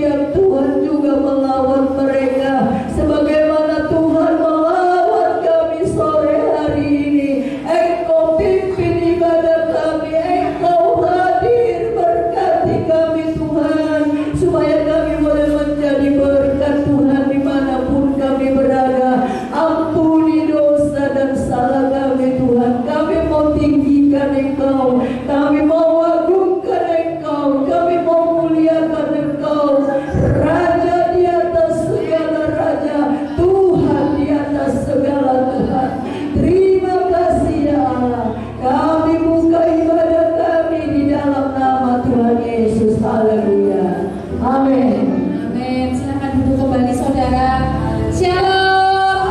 yang Tuhan juga melawan mereka, sebagaimana Tuhan melawan kami sore hari ini. Engkau pimpin ibadah kami, Engkau hadir berkati kami Tuhan, supaya kami boleh menjadi berkat Tuhan dimanapun kami berada. Ampuni dosa dan salah kami Tuhan. Kami mau tinggikan Engkau, kami mau agungkan Engkau, kami mau muliakan Engkau, Raja di atas segala raja, Tuhan di atas segala Tuhan. Terima kasih ya Allah. Kami buka ibadah kami di dalam nama Tuhan Yesus. Haleluya. Amin. Amin. Silakan duduk kembali saudara. Shalom.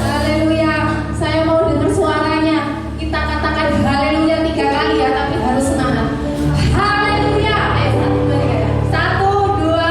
Haleluya. Saya mau dengar suaranya. Kita katakan haleluya 3 kali ya, tapi harus semangat. Haleluya. 1, 2, 3. 1, 2,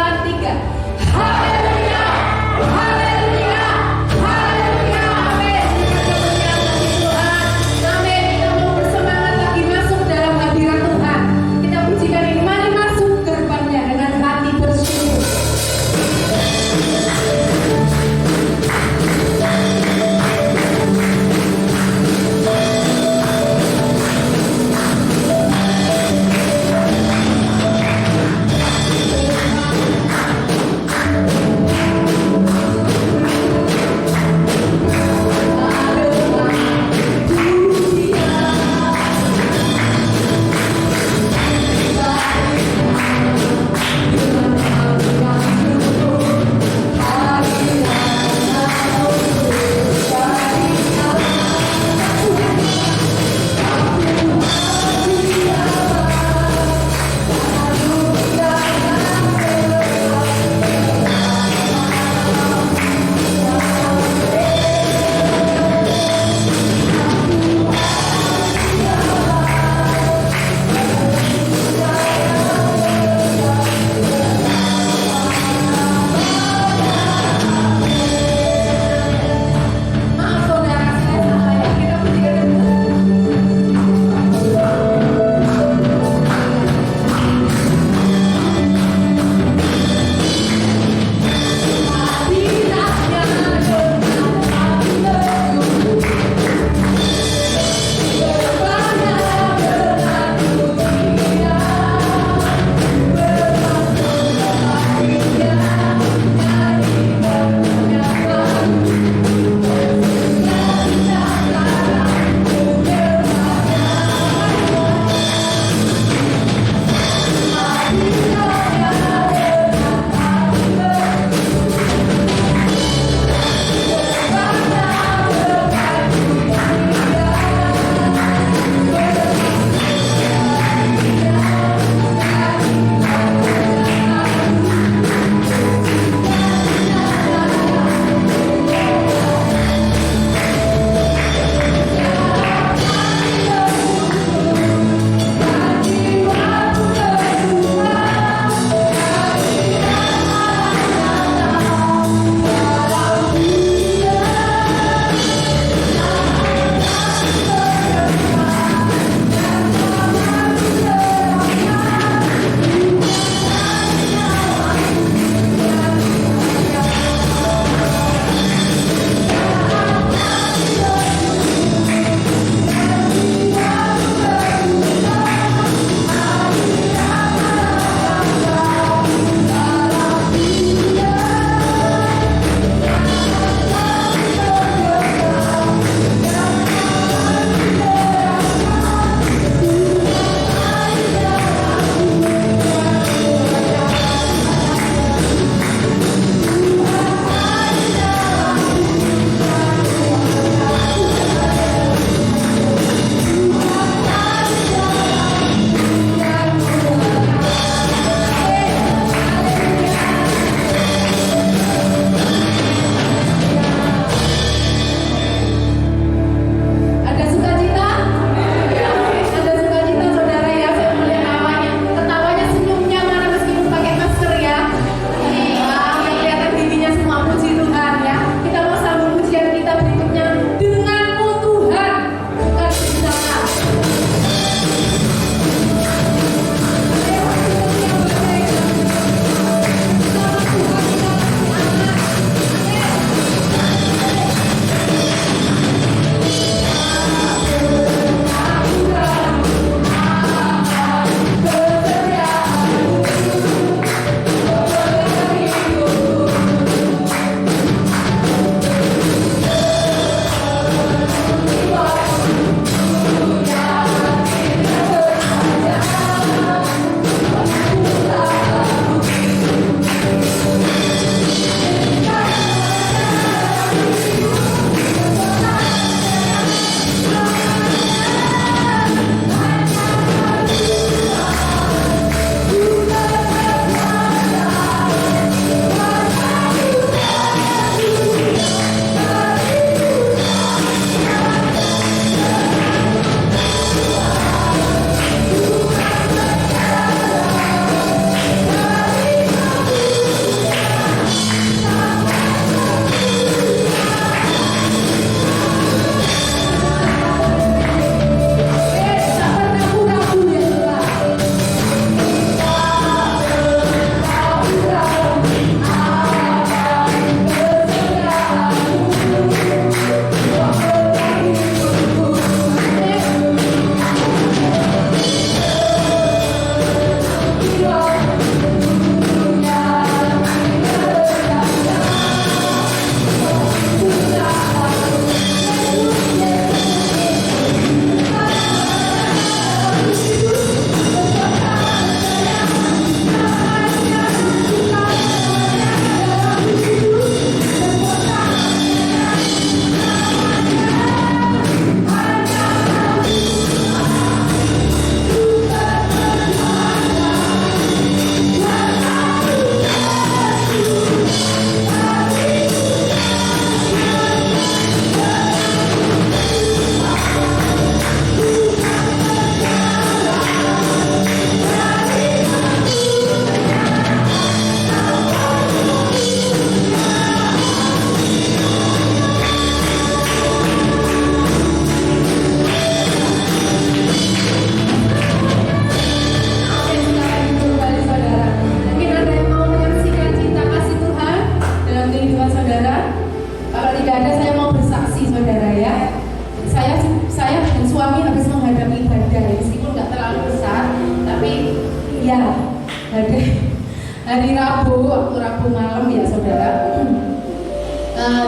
waktu Rabu malam ya saudara,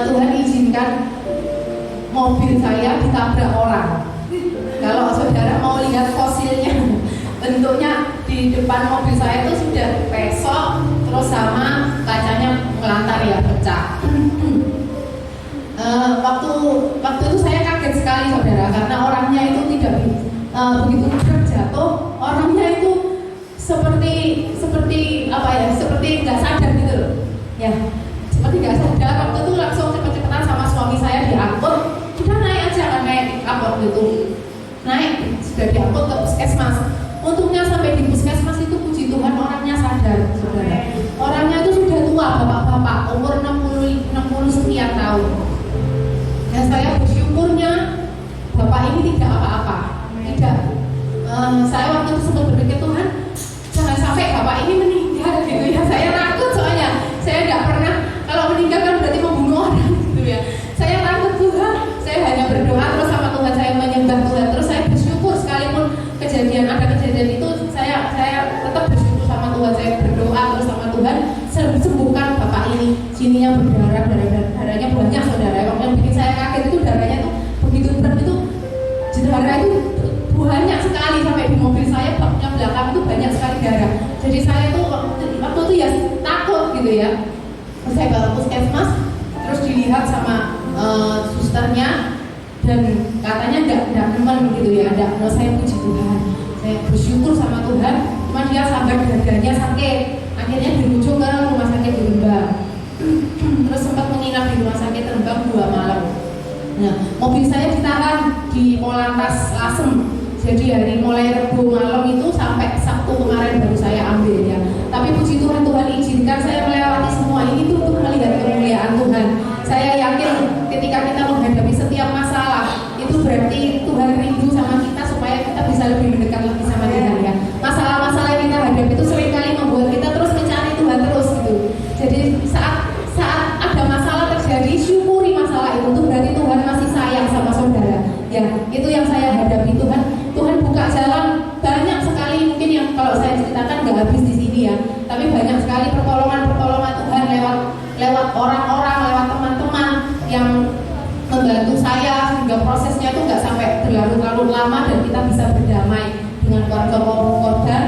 Tuhan izinkan mobil saya ditabrak orang. Kalau saudara mau lihat fosilnya, bentuknya di depan mobil saya itu sudah pesok, terus sama kacanya melantar ya, pecah. Waktu itu saya kaget sekali saudara, karena orangnya itu tidak begitu jatuh, orangnya itu seperti apa ya, seperti nggak sadar gitu loh, ya, seperti nggak sadar. Waktu itu langsung cepet-cepetan sama suami saya diangkut, udah naik aja kan, naik angkot gitu, naik sudah diangkut ke puskesmas. Untungnya sampai di puskesmas itu puji Tuhan orangnya sadar saudara. Orangnya itu sudah tua, bapak-bapak, umur 60 sekian tahun. Dan saya bersyukurnya bapak ini tidak apa-apa, tidak. Saya waktu itu sempat berpikir, Tuhan jangan sampai bapak ini meninggal gitu ya. Saya takut soalnya, saya tidak pernah, kalau meninggal kan berarti membunuh orang gitu ya. Saya takut Tuhan, saya hanya berdoa terus sama Tuhan, saya menyembah Tuhan. Terus saya bersyukur sekalipun ada kejadian itu, saya tetap bersyukur sama Tuhan, saya berdoa terus sama Tuhan, sembuhkan bapak ini. Sininya berdarah, darahnya banyak saudara. Yang bikin saya kaget itu darahnya tuh begitu berat, itu darah itu banyak sekali, sampai di mobil saya baknya belakang itu banyak sekali darah. Jadi saya itu waktu itu ya takut gitu ya. Terus saya bawa puskesmas, terus dilihat sama susternya, dan katanya enggak nemen gitu ya, enggak. Saya puji Tuhan, saya bersyukur sama Tuhan. Cuma dia sampai dadanya sakit, akhirnya dirujuk ke rumah sakit di Rembang. Terus sempat menginap di rumah sakit Rembang 2 malam. Nah, mobil saya ditahan di Polantas Lasem. Jadi hari mulai Rabu malam itu sampai Sabtu kemarin baru saya ambil ya. Tapi puji Tuhan, Tuhan izinkan saya melewati semua ini tuh untuk melihat kemuliaan Tuhan. Saya yakin ketika kita menghadapi setiap masalah, itu berarti Tuhan rindu sama kita supaya kita bisa lebih mendekat lagi sama Tuhan ya. Masalah-masalah yang kita hadapi itu seringkali membuat kita terus mencari Tuhan terus gitu. Jadi saat ada masalah terjadi, syukuri masalah itu tuh berarti Tuhan masih sayang sama saudara. Ya, itu yang saya hadapi. Tuhan buka jalan banyak sekali, mungkin yang kalau saya ceritakan nggak habis di sini ya. Tapi banyak sekali pertolongan Tuhan lewat orang-orang, lewat teman-teman yang membantu saya sehingga prosesnya itu nggak sampai berlarut-larut lama dan kita bisa berdamai dengan keluarga korban.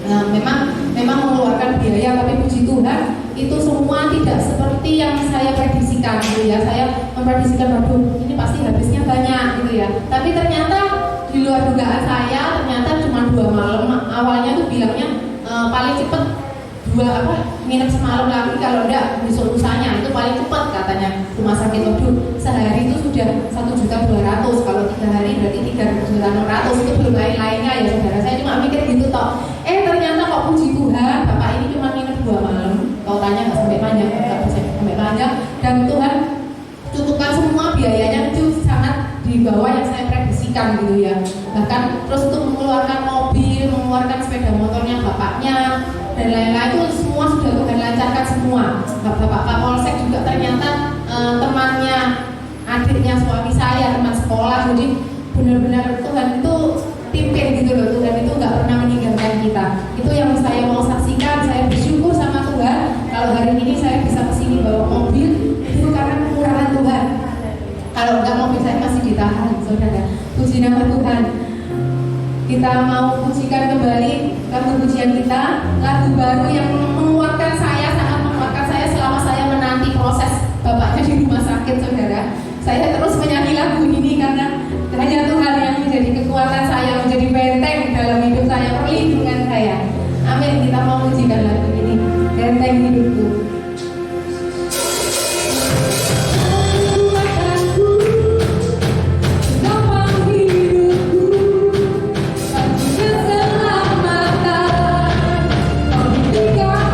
Nah, memang mengeluarkan biaya, tapi puji Tuhan itu semua tidak seperti yang saya prediksikan gitu ya. Saya memprediksikan, waduh ini pasti habisnya banyak gitu ya. Tapi ternyata di luar dugaan saya, ternyata cuma 2 malam. Awalnya tuh bilangnya paling cepet nginep semalam lagi, kalau enggak besok lusanya, itu paling cepet katanya rumah sakit. Waduh, sehari itu sudah 1.200.000, kalau 3 hari berarti 3.600.000, itu belum lain-lainnya ya saudara. Saya cuma mikir gitu toh. Ternyata kok puji Tuhan, bapak ini cuma nginep 2 malam. Kau tanya nggak sampai panjang, nggak bisa sampai panjang, dan Tuhan cukupkan semua biayanya itu sangat di bawah yang saya prediksikan gitu ya. Bahkan terus untuk mengeluarkan mobil, mengeluarkan sepeda motornya bapaknya dan lain-lain itu semua sudah Tuhan lancarkan semua. Bapak Kapolsek juga ternyata temannya adiknya suami saya, teman sekolah. Jadi benar-benar Tuhan itu pimpin gitu loh. Tuhan itu nggak pernah meninggalkan kita. Itu yang saya mau saksikan. Saya bersyukur sama Tuhan kalau hari ini saya bisa kesini bawa mobil, itu karena kemurahan Tuhan. Kalau enggak, mobil saya masih ditahan saudara. Puji nama Tuhan. Kita mau pujikan kembali lagu pujian kita, lagu baru yang menguatkan saya, sangat menguatkan saya selama saya menanti proses bapaknya di rumah sakit saudara. Saya terus menyanyi lagu ini karena hanya Tuhan yang menjadi kekuatan saya, menjadi benteng dalam hidup saya, perlindungan saya. Amin. Kita mau pujikan lagu ini, benteng hidupku. God.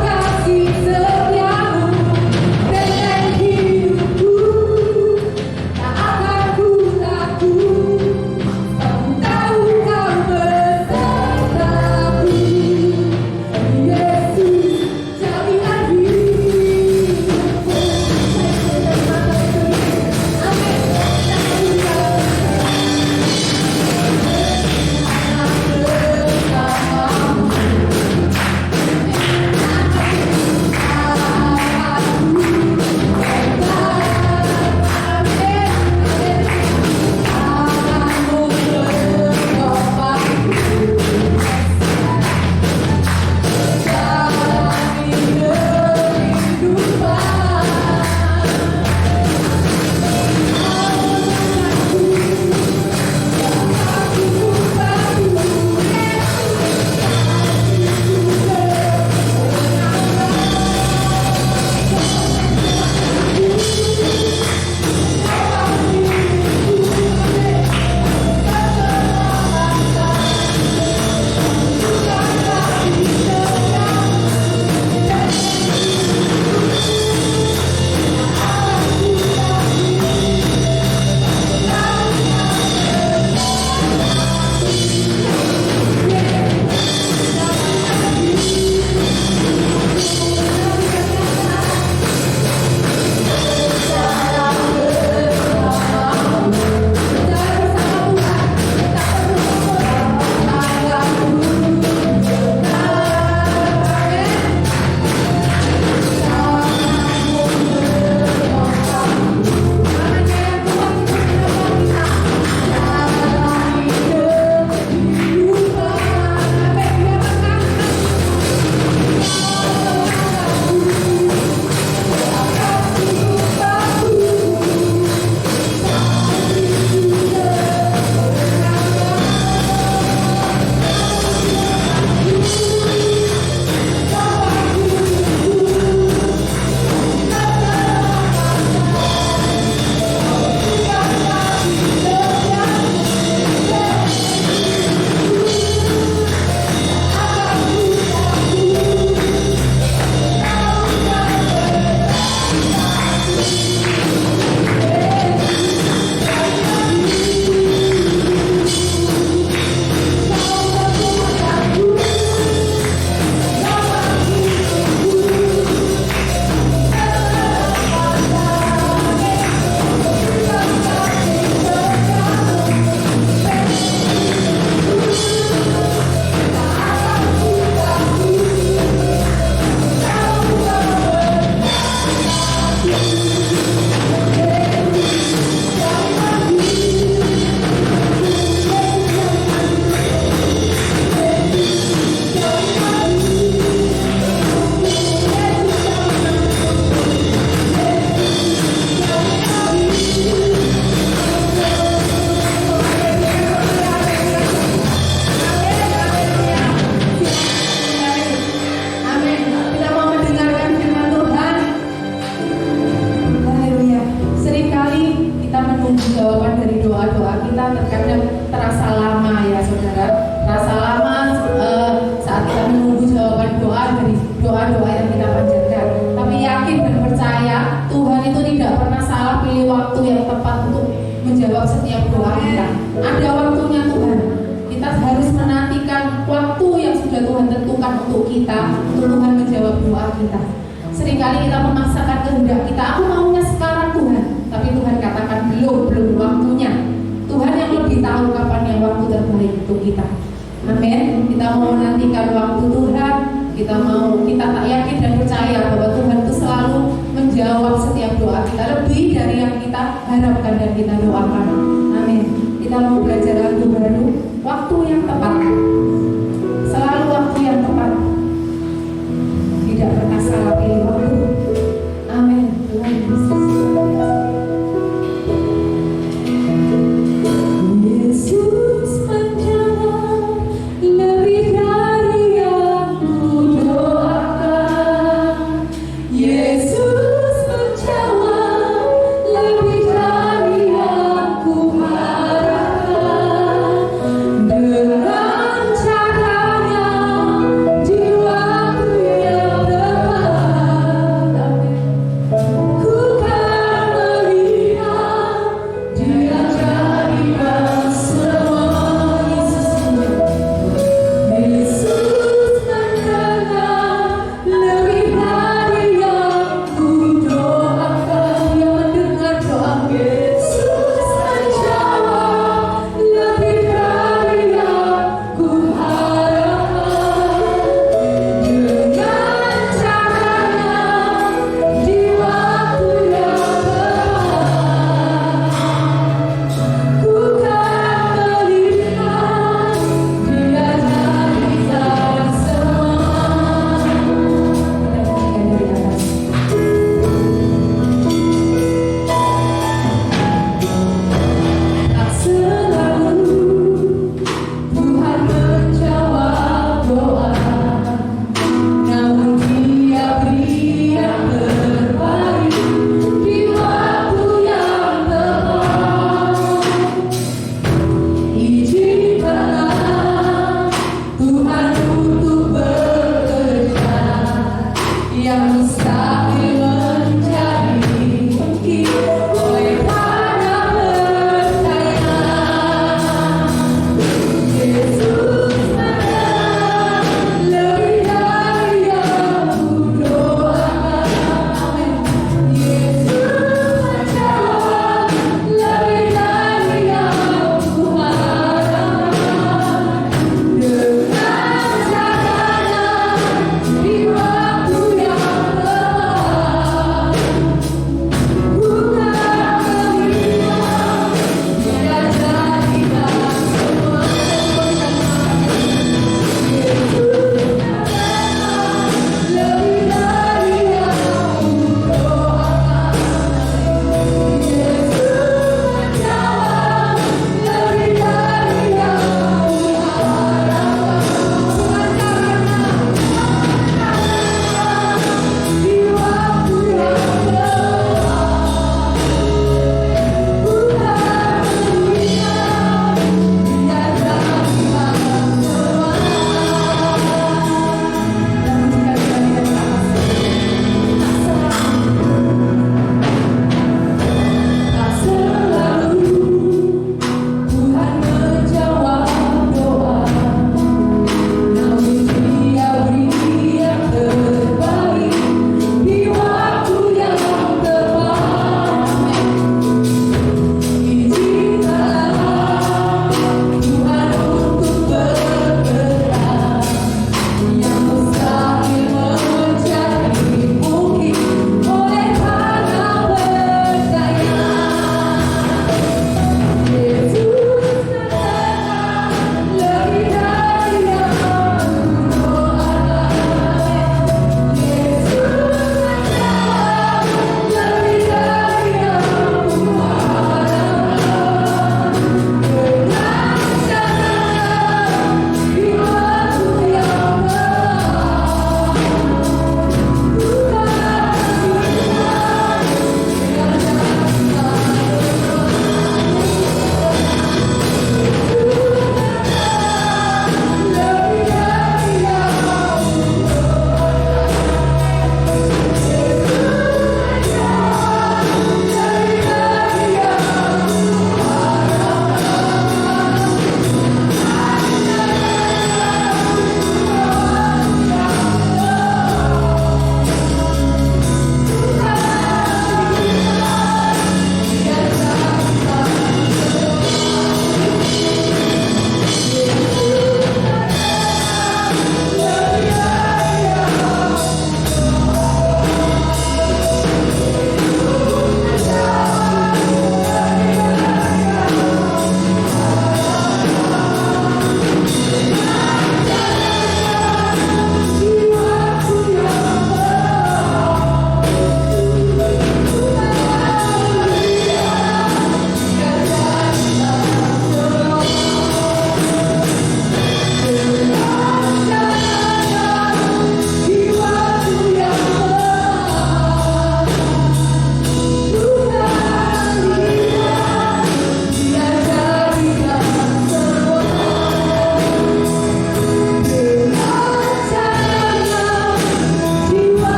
pilih waktu yang tepat untuk menjawab setiap doa kita. Ada waktunya Tuhan. Kita harus menantikan waktu yang sudah Tuhan tentukan untuk kita, untuk Tuhan menjawab doa kita. Seringkali kita memaksakan kehendak kita, aku maunya sekarang Tuhan, tapi Tuhan katakan belum waktunya. Tuhan yang lebih tahu kapan yang waktu terbaik untuk kita. Amin. Kita mau menantikan waktu Tuhan. Kita tak yakin dan percaya bahwa Tuhan itu selalu menjawab setiap doa kita, lebih dari yang kita harapkan dan kita doakan. Amin. Kita mau belajar lagu baru, waktu yang tepat. Selalu waktu yang tepat. Tidak pernah salah pilih waktu. Amin. Tuhan Yesus. Yesus menjawab lebih dari yang kudoakan. Yesus menjawab lebih dari yang kuharapkan. Dengan caranya di waktu yang tepat, ku kan melihat Dia jadikan semua. Yesus mendengar lebih dari yang kudoakan. Dia mendengar doa. Yesus menjawab lebih dari yang kuharapkan. Dengan caranya di waktu yang tepat, ku kan melihat Dia jadikan semua. Tak selalu Tuhan menjawab doa, namun Dia beri yang terbaik di waktu yang tepat. Izinkanlah Tuhan untuk bekerja, yang mustahil menjadi mungkin oleh karena percaya. Yesus mendengar lebih dari yang kudoakan. Yesus menjawab lebih dari yang kuharapkan. Dengan caranya di waktu yang tepat,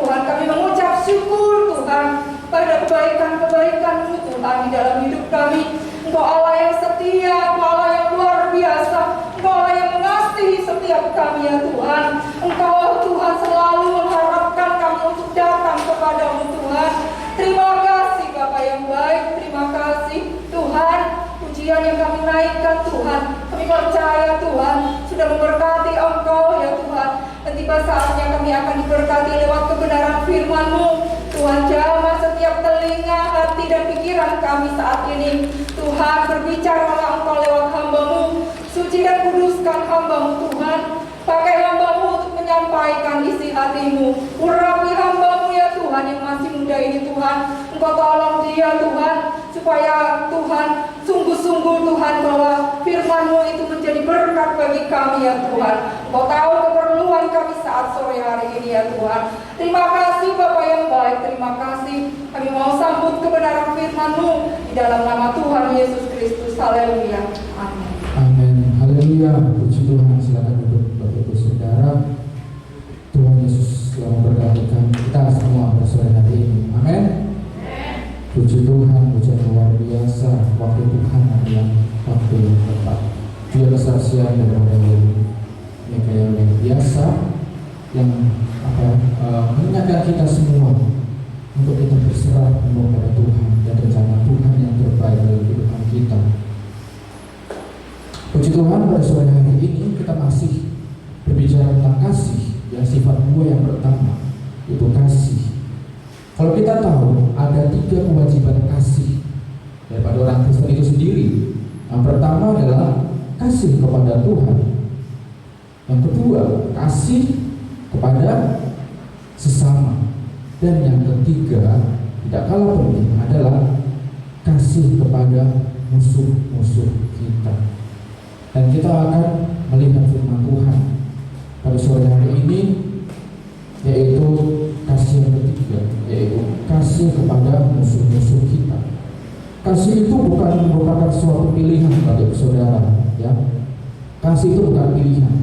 Tuhan. Kami mengucap syukur Tuhan pada kebaikan-kebaikan-Mu Tuhan di dalam hidup kami. Engkau Allah yang setia, Engkau Allah yang luar biasa, Engkau Allah yang mengasihi setiap kami ya Tuhan. Engkau Tuhan selalu mengharapkan kami untuk datang kepada-Mu Tuhan. Terima kasih Bapa yang baik, terima kasih Tuhan. Pujian yang kami naikkan Tuhan, kami percaya Tuhan sudah memberkati Engkau ya Tuhan. Dan tiba saatnya kami akan diberkati lewat kebenaran firman-Mu. Tuhan jamah setiap telinga, hati dan pikiran kami saat ini. Tuhan berbicaralah Engkau lewat hamba-Mu. Suci dan kuduskan hamba-Mu Tuhan. Pakai hamba-Mu untuk menyampaikan isi hati-Mu. Urapi hamba-Mu ya Tuhan yang masih muda ini Tuhan. Engkau tolong dia Tuhan, supaya Tuhan sungguh-sungguh Tuhan bahwa firman-Mu itu menjadi berkat bagi kami ya Tuhan. Engkau tahu keperluan kami saat sore hari ini ya Tuhan. Terima kasih Bapa yang baik, terima kasih. Kami mau sambut kebenaran firman-Mu di dalam nama Tuhan Yesus Kristus. Haleluya. Amin. Amin. Haleluya. Puji Tuhan. Silakan duduk Bapak Ibu Saudara. Tuhan Yesus yang memberkati kita semua pada sore hari ini. Amin. Puji Tuhan, pujian luar biasa. Waktu Tuhan adalah waktu yang tepat. Dia kesaksian daripada yang luar biasa yang mengingatkan kita semua untuk kita berserah penuh pada Tuhan dan rencana Tuhan yang terbaik dalam kehidupan kita. Puji Tuhan, pada sore hari ini kita masih berbicara tentang kasih, yang sifat buah yang pertama itu kasih. Kalau kita tahu ada 3 kewajiban kasih daripada orang Kristen itu sendiri. Yang pertama adalah kasih kepada Tuhan. Yang kedua, kasih kepada sesama. Dan yang ketiga, tidak kalah penting adalah kasih kepada musuh-musuh kita. Dan kita akan melihat firman Tuhan pada sore hari ini, yaitu kasih yang ketiga, yaitu kasih kepada musuh-musuh kita. Kasih itu bukan merupakan suatu pilihan bagi saudara, ya. Kasih itu bukan pilihan.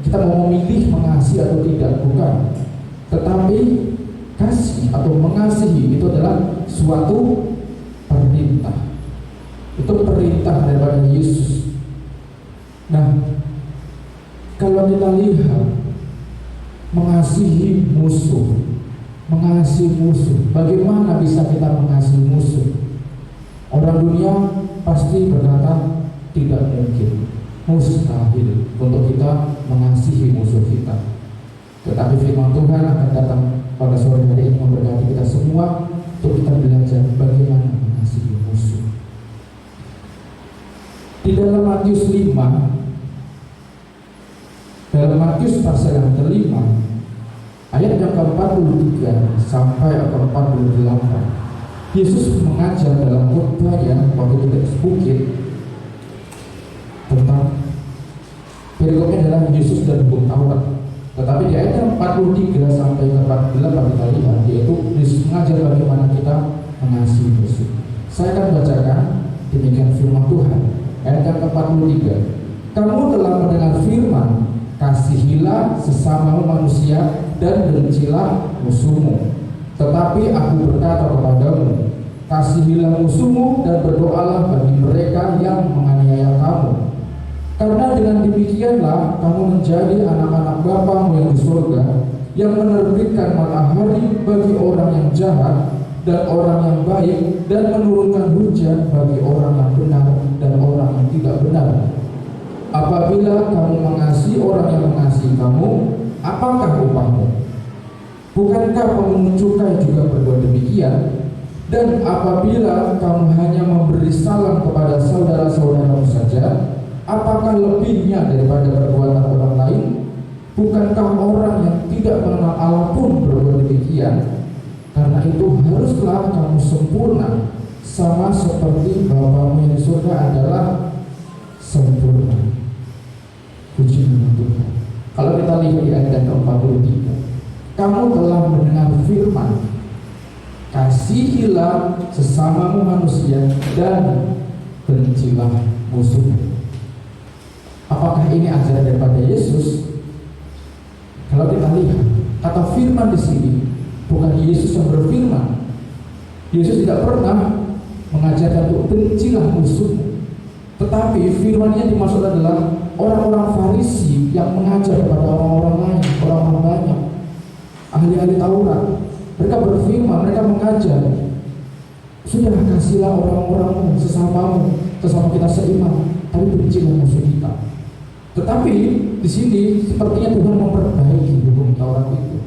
Kita mau memilih mengasihi atau tidak, bukan. Tetapi kasih atau mengasihi itu adalah suatu perintah. Itu perintah daripada Yesus. Nah, kalau kita lihat mengasihi musuh, bagaimana bisa kita mengasihi musuh? Orang dunia pasti berkata tidak mungkin, mustahil untuk kita mengasihi musuh kita. Tetapi firman Tuhan akan datang pada sore hari ini memberkati kita semua untuk kita belajar bagaimana mengasihi musuh. Di dalam Matius 5, dalam Matius pasal yang ke-5 ayat yang ke-43 sampai ke-48, Yesus mengajar dalam khotbahnya waktu di atas bukit tentang perikopnya adalah Yesus dan hukum Taurat. Tetapi di ayat 43 sampai ke 48 kita lihat, yaitu Yesus mengajar bagaimana kita mengasihi musuh. Saya akan bacakan demikian firman Tuhan. Ayat yang ke-43, kamu telah mendengar firman, kasihilah sesamamu manusia dan bencilah musuhmu. Tetapi aku berkata kepadamu, kasihilah musuhmu dan berdoalah bagi mereka yang menganiaya kamu. Karena dengan demikianlah kamu menjadi anak-anak Bapamu yang di surga, yang menerbitkan matahari bagi orang yang jahat dan orang yang baik, dan menurunkan hujan bagi orang yang benar dan orang yang tidak benar. Apabila kamu mengasihi orang yang mengasihi kamu, apakah upahmu? Bukankah pemungut cukai juga berbuat demikian? Dan apabila kamu hanya memberi salam kepada saudara-saudaramu saja, apakah lebihnya daripada perbuatan orang lain? Bukankah orang yang tidak mengenal Allah pun berbuat demikian? Karena itu haruslah kamu sempurna, sama seperti Bapamu yang di surga adalah sempurna. Puji Tuhan. Kalau kita lihat di ayat yang ke-43, kamu telah mendengar firman, kasihilah sesamamu manusia dan bencilah musuhmu. Apakah ini ajaran daripada Yesus? Kalau kita lihat kata firman di sini bukan Yesus yang berfirman. Yesus tidak pernah mengajarkan untuk bencilah musuhmu. Tetapi firman-Nya dimaksud adalah orang-orang Farisi yang mengajar kepada orang-orang lain, orang-orang banyak, ahli-ahli Taurat. Mereka berfirman, mereka mengajar, sudah kasihlah orang-orangmu, sesama kita seiman, tapi bencilah musuh kita. Tetapi di sini sepertinya Tuhan memperbaiki hukum Taurat itu.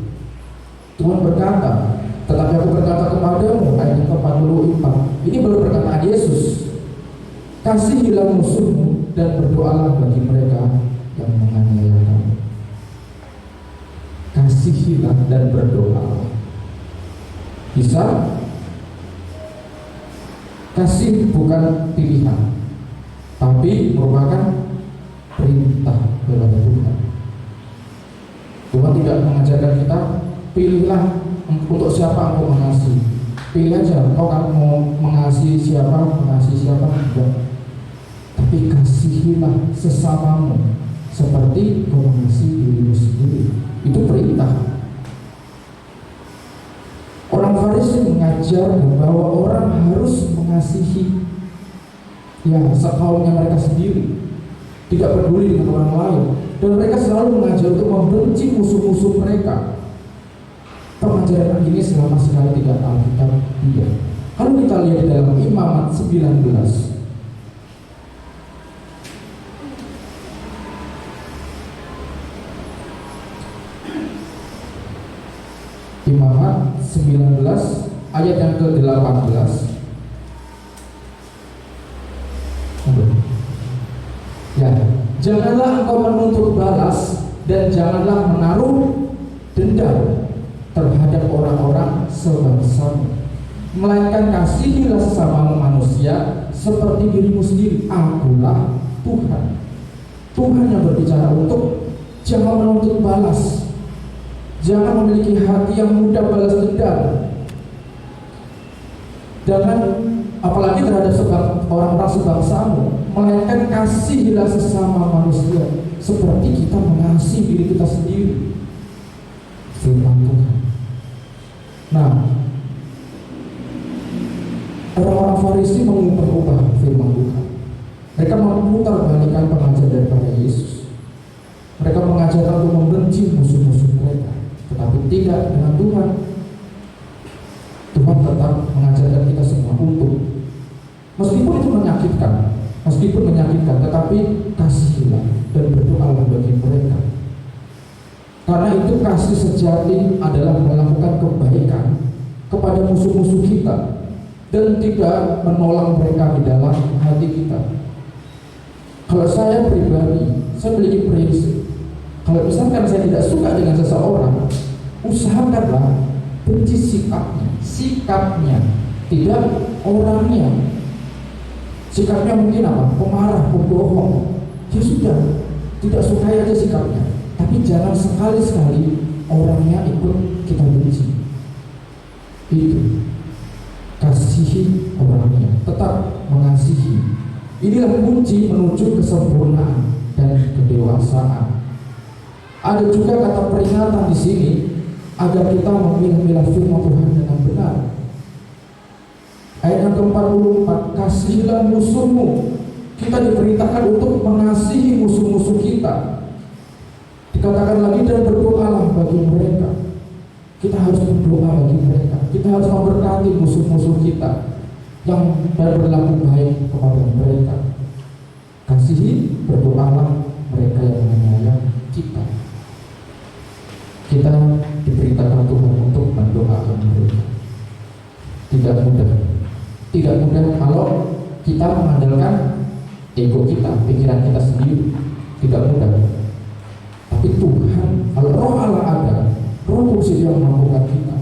Tuhan berkata, tetapi aku berkata kepadamu, ayat ke-44. Ini baru perkataan Yesus. Kasihilah musuhmu dan berdoalah bagi mereka yang menganiaya kamu. Kasihilah dan berdoalah. Bisa? Kasih bukan pilihan, tapi merupakan perintah kepada Tuhan. Tuhan tidak mengajarkan kita, pilihlah untuk siapa engkau mengasihi. Pilih aja, kau kan mau mengasihi siapa, enggak. Tapi kasihilah sesamamu seperti kau mengasihi dirimu sendiri. Itu perintah. Orang Farisi mengajar bahwa orang harus mengasihi sekaumnya mereka sendiri, tidak peduli dengan orang lain, dan mereka selalu mengajar untuk membenci musuh-musuh mereka. Pengajaran ini selama sekali tidak Alkitab tidak. Kalau kita lihat di dalam Imamat 19, Imamat 19 ayat yang ke-18. Ya, janganlah engkau menuntut balas dan janganlah menaruh dendam terhadap orang-orang sebangsamu, melainkan kasihilah sesama manusia seperti dirimu sendiri. Akulah Tuhan. Tuhan yang berbicara untuk jangan menuntut balas, jangan memiliki hati yang mudah balas dendam, jangan apalagi terhadap orang-orang sebangsamu, melainkan kasihilah sesama manusia seperti kita mengasihi diri kita sendiri. Firman Tuhan. Nah, orang-orang Farisi mengubah firman Tuhan. Mereka memutarbalikkan pengajaran daripada Yesus. Mereka mengajarkan untuk membenci musuh-musuh mereka, tetapi tidak dengan Tuhan. Tuhan tetap mengajarkan kita semua untuk, meskipun itu menyakitkan, tetapi kasihilah dan berdoalah bagi mereka. Karena itu kasih sejati adalah melakukan kebaikan kepada musuh-musuh kita dan tidak menolak mereka di dalam hati kita. Kalau saya pribadi, saya memiliki prinsip. Kalau misalkan saya tidak suka dengan seseorang, usahakanlah benci sikapnya, tidak orangnya. Sikapnya mungkin apa? Pemarah, pembohong. Ya sudah, tidak sukai aja sikapnya. Tapi jangan sekali-sekali orangnya ikut kita benci. Itu kasihi orangnya, tetap mengasihi. Inilah kunci menuju kesempurnaan dan kedewasaan. Ada juga kata peringatan di sini agar kita memilah-milah firman Tuhan dengan benar. Ayat yang ke-44, kasihilah musuhmu. Kita diperintahkan untuk mengasihi musuh-musuh kita. Dikatakan lagi, dan berdoalah bagi mereka. Kita harus berdoa bagi mereka. Kita harus memberkati musuh-musuh kita yang berlaku baik kepada mereka. Kasihi, berdoalah mereka yang menganiaya kita. Kita diperintahkan Tuhan untuk mendoakan mereka. Tidak mudah kalau kita mengandalkan ego kita, pikiran kita sendiri. Tidak mudah. Tapi Tuhan, kalau Roh Allah ada, Roh Kudus yang memampukan kita.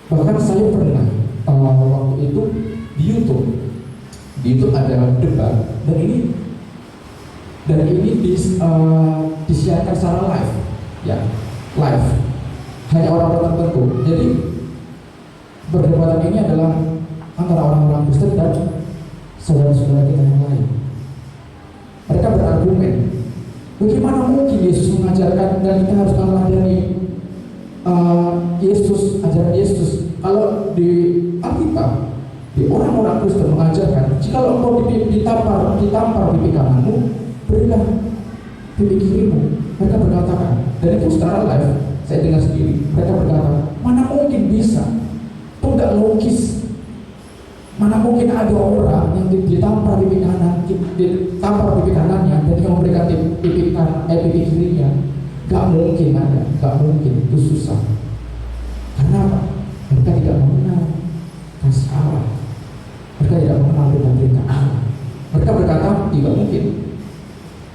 Bahkan saya pernah waktu itu di YouTube ada debat, dan ini disiarkan secara live, live, hanya orang-orang tertentu. Jadi perdebatan ini adalah antara orang-orang Kristen dan saudara-saudara kita yang lain. Mereka berargumen, bagaimana mungkin Yesus mengajarkan dan kita harus meneladani Yesus, ajaran Yesus. Kalau di Alkitab, di orang-orang Kristen mengajarkan, jika engkau ditampar pipi kananmu, berilah pipi kirimu. Mereka berkatakan, dan itu secara live, saya dengar sendiri. Mereka berkata, mana mungkin bisa? Itu nggak logis. Mana mungkin ada orang yang ditampar pipi kanannya, dan yang memberikan pipi kirinya? Gak mungkin ada, gak mungkin, itu susah. Karena apa? Mereka tidak mengenal kasih Allah. Mereka tidak mengenal perintah Allah. Mereka berkata, tidak mungkin.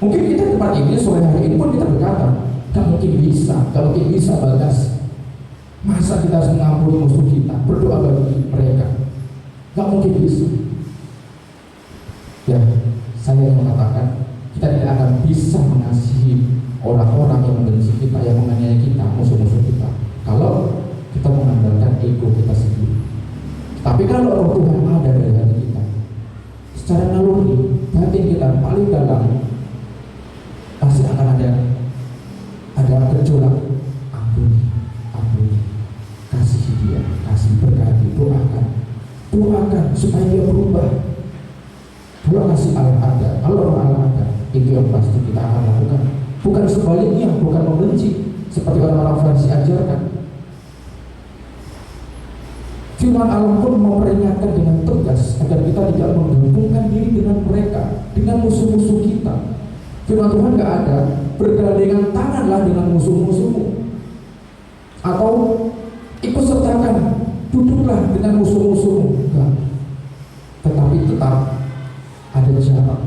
Mungkin kita di tempat ini, sore hari ini pun kita berkata, gak mungkin bisa Bagas. Masa kita harus mengampuni musuh kita, berdoa bagi mereka? Gak mungkin bisa. Ya, saya yang mengatakan, kita tidak akan bisa mengasihi orang-orang yang membenci kita, yang menganiaya kita, musuh-musuh kita, kalau kita mengandalkan ego kita sendiri. Tapi kalau Roh Tuhan ada dari hati kita, secara naluri, batin kita paling dalam, pasti akan ada gejolak. Ampuni, kasihi dia, kasih berkati, doakan supaya dia berubah. Kalau kasih Allah ada, kalau Roh Allah ada, itu yang pasti kita akan lakukan. Bukan sebaliknya, bukan membenci seperti orang-orang Farisi ajarkan. Firman Allah pun memperingatkan dengan tegas agar kita tidak menggabungkan diri dengan mereka, dengan musuh-musuh kita. Firman Tuhan gak ada bergandengan tanganlah dengan musuh-musuhmu, atau ikut sertakan duduklah dengan musuh-musuhmu. Enggak. Tetapi tetap ada jarak.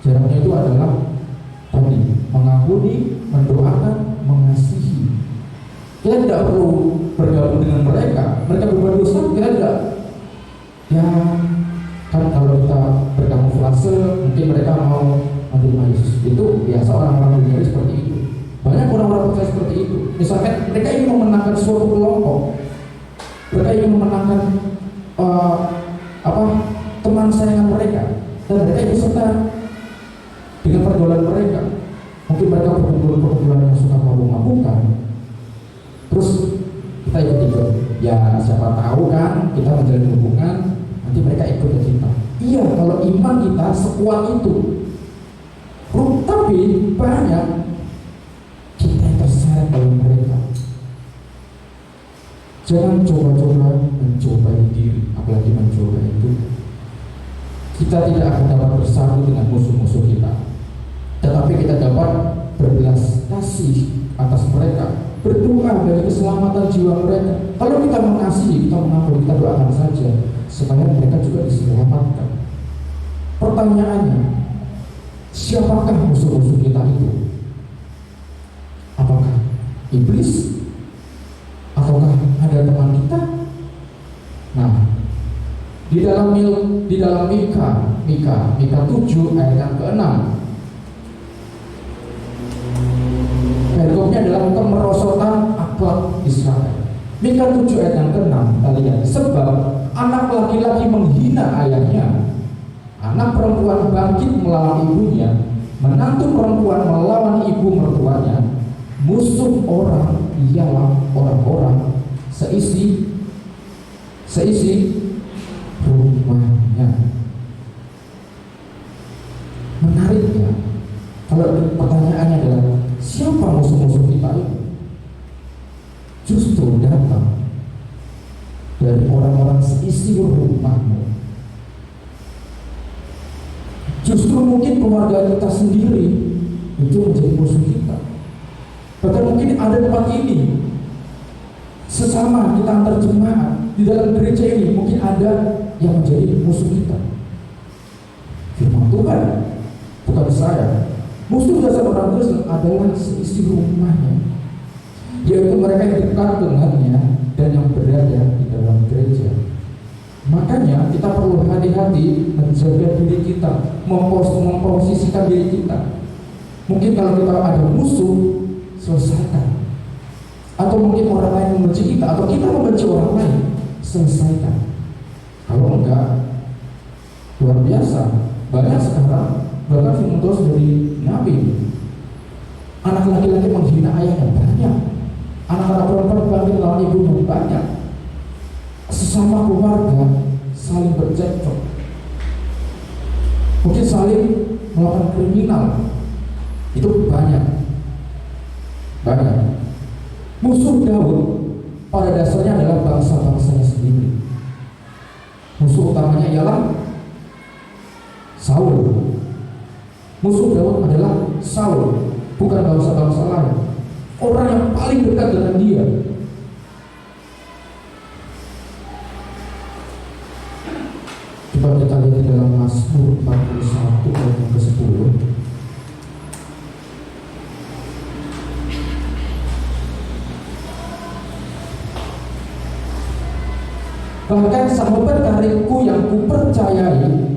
Jaraknya itu adalah tadi, mengampuni, mendoakan, mengasihi. Kita tidak perlu bergabung dengan mereka berbuat dosa, kita tidak. Ya kan, kalau kita berkamuflase, mungkin mereka mau menerima Yesus. Itu biasa orang-orang dunia seperti itu. Banyak orang-orang percaya seperti itu. Misalkan mereka ingin memenangkan suatu kelompok, mereka ingin memenangkan teman sayangan mereka, dan mereka ikut serta dengan pergaulan mereka. Mungkin mereka perkumpulan yang suka mabuk-mabukan, terus kita ikut. Ya siapa tahu kan kita menjalin hubungan, nanti mereka ikut ke kita. Iya, kalau iman kita sekuat itu. Tapi banyak kita yang terseret oleh mereka. Jangan coba-coba mencobai diri, apalagi mencoba itu. Kita tidak akan dapat bersatu dengan musuh-musuh kita, tetapi kita dapat berbelas kasih atas mereka, berdoa dari keselamatan jiwa mereka. Kalau kita mengasihi, kita mengampuni, kita doakan saja supaya mereka juga diselamatkan. Pertanyaannya, siapakah musuh-musuh kita itu? Apakah iblis? Ataukah ada teman kita? Nah, di dalam Mika 7 ayat yang ke-6, perikopnya adalah kemerosotan akhlak Israel. Mika 7 ayat yang ke-6, kita lihat, sebab anak laki-laki menghina ayahnya, anak perempuan bangkit melawan ibunya, menantu perempuan melawan ibu mertuanya, musuh orang ialah orang-orang seisi rumahnya. Menariknya, kalau pertanyaannya adalah siapa musuh-musuh kita itu? Justru datang dari orang-orang seisi rumahmu. Justru mungkin keluarga kita sendiri itu menjadi musuh kita. Bahkan mungkin ada tempat ini, sesama kita antar jemaat di dalam gereja ini, mungkin ada yang menjadi musuh kita. Firman Tuhan, bukan saya. Musuh dasar orang Kristen adalah seisi rumahnya, yaitu mereka yang dekat dengannya dan yang berada di dalam gereja. Makanya kita perlu hati-hati menjaga diri kita, memposisikan diri kita. Mungkin kalau kita ada musuh, selesaikan. Atau mungkin orang lain membenci kita, atau kita membenci orang lain, selesaikan. Kalau enggak, luar biasa. Banyak sekarang, bahkan firman Tuhan dari Nabi, anak laki-laki menghina ayahnya banyak. Anak-anak perempuan sesama keluarga saling bercekcok, mungkin saling melakukan kriminal. Itu banyak. Musuh Daud pada dasarnya adalah bangsa-bangsanya sendiri. Musuh utamanya ialah Saul. Musuh Daud adalah Saul, bukan bangsa-bangsa lain. Orang yang paling dekat dengan dia. Coba kita lihat di dalam Mazmur 41 ayat yang ke-10. Bahkan sahabat karibku yang kupercayai,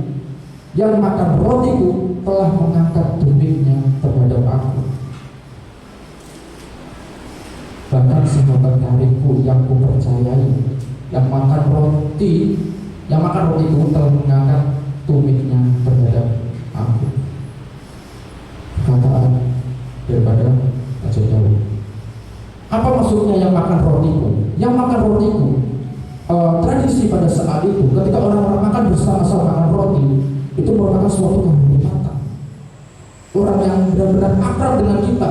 yang makan rotiku, telah mengangkat tumiknya terhadap aku. Bahkan sahabat karibku yang kupercayai, yang makan rotiku telah mengangkat tumiknya terhadap aku. Perkataan daripada Raja Daud. Apa maksudnya yang makan rotiku? Yang makan rotiku, tradisi pada saat itu ketika orang-orang makan bersama-sama makan roti, itu merupakan suatu kehormatan. Orang yang benar-benar akrab dengan kita.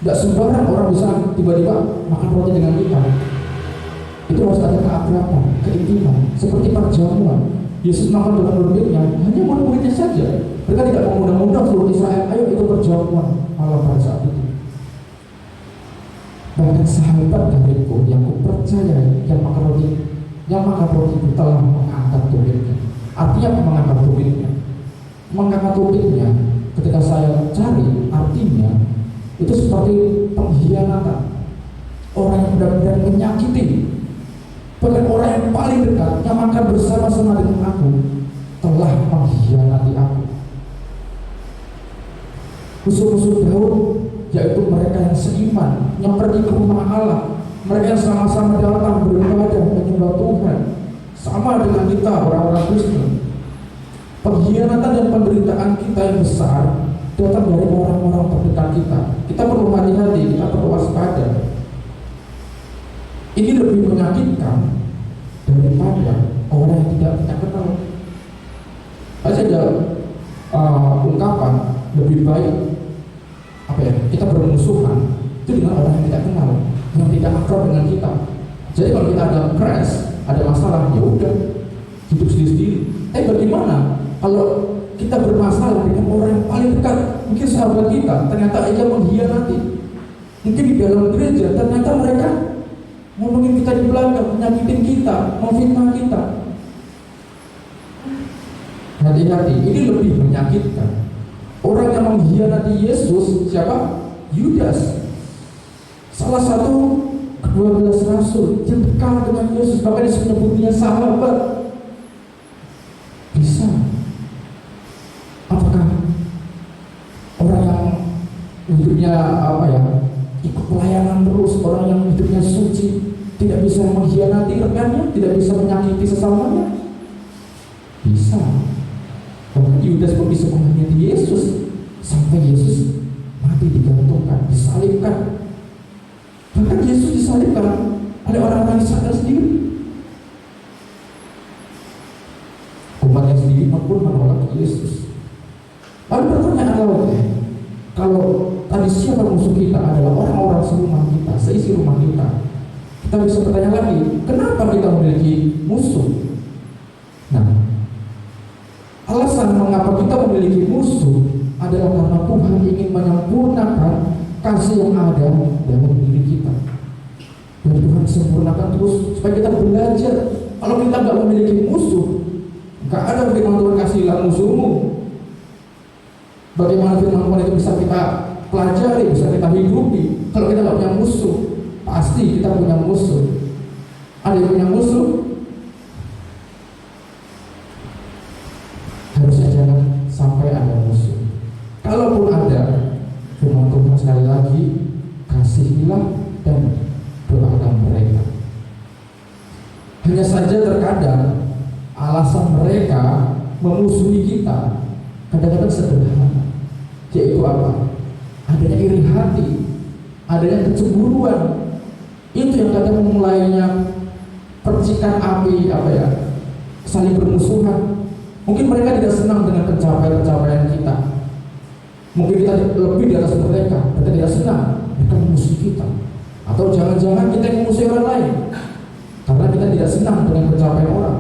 Tidak sembarang orang bisa tiba-tiba makan roti dengan kita. Itu harus ada keakraban, keintiman, seperti perjamuan. Yesus makan dengan murid-muridnya, hanya murid-muridnya saja. Mereka tidak mengundang-undang seluruh Israel, ayo itu perjamuan malam pada saat itu. Bahkan sahabat dariku yang kupercayai, yang makan roti itu telah mengangkat tumiknya. Artinya mengangkat tumiknya. Mengangkat tumiknya ketika saya cari artinya itu seperti pengkhianatan. Orang yang benar-benar menyakiti. Bahkan orang yang paling dekat yang makan bersama-sama dengan aku telah mengkhianati aku. Musuh-musuh Daud yaitu mereka yang seiman, yang pergi ke rumah Allah, mereka yang sama-sama datang beribadah menyembah Tuhan, sama dengan kita orang-orang Kristen. Pengkhianatan dan penderitaan kita yang besar datang dari orang-orang terdekat kita. Kita perlu hati-hati, kita perlu waspada. Ini lebih menyakitkan daripada orang yang tidak kita kenal. Ada ungkapan lebih baik kita bermusuhan itu dengan orang yang tidak kenal, yang tidak akrab dengan kita. Jadi kalau kita ada crash, ada masalah, ya udah hidup sendiri-sendiri. Bagaimana kalau kita bermasalah dengan orang yang paling dekat, mungkin sahabat kita, ternyata ia mengkhianati. Mungkin di dalam gereja ternyata mereka ngomongin kita di belakang, menyakitin kita, memfitnah kita. Hati-hati, ini lebih menyakitkan. Orang yang mengkhianati Yesus siapa? Yudas, salah satu 12 rasul yang dekat dengan Yesus, bahkan disebutnya sahabat. Bisa. Apakah orang yang hidupnya ikut pelayanan terus, orang yang hidupnya suci, tidak bisa mengkhianati rekannya, tidak bisa menyakiti sesamanya? Bisa. Bahkan Yudas pun bisa mengkhianati Yesus sampai Yesus mati digantungkan, disalibkan. Bahkan Yesus disalibkan oleh orang-orang Israel sendiri. Umatnya sendiri pun menolak Yesus. Lalu pertanyaan lainnya, kalau tadi siapa musuh kita adalah orang-orang serumah kita, seisi rumah kita, kita bisa bertanya lagi, kenapa kita memiliki musuh? Nah, alasan mengapa kita memiliki musuh adalah karena Tuhan ingin menyempurnakan kasih yang ada dalam diri kita. Dan Tuhan sempurnakan terus supaya kita belajar. Kalau kita nggak memiliki musuh, nggak ada firman Tuhan kasihlah musuhmu. Bagaimana firman Tuhan itu bisa kita pelajari, bisa kita hidupi? Kalau kita nggak punya musuh, pasti kita punya musuh. Ada yang punya musuh? Harusnya jangan sampai ada musuh. Kalaupun ada, firman Tuhan sekali lagi, kasihilah dan doakan mereka. Hanya saja terkadang alasan mereka memusuhi kita kadang-kadang sederhana, yaitu apa? Adanya iri hati, adanya kecemburuan. Itu yang kadang memulainya percikan api saling bermusuhan. Mungkin mereka tidak senang dengan pencapaian kita. Mungkin kita lebih di atas mereka, mereka tidak senang, mereka memusuhi kita. Atau jangan-jangan kita yang memusuhi orang lain karena kita tidak senang dengan pencapaian orang.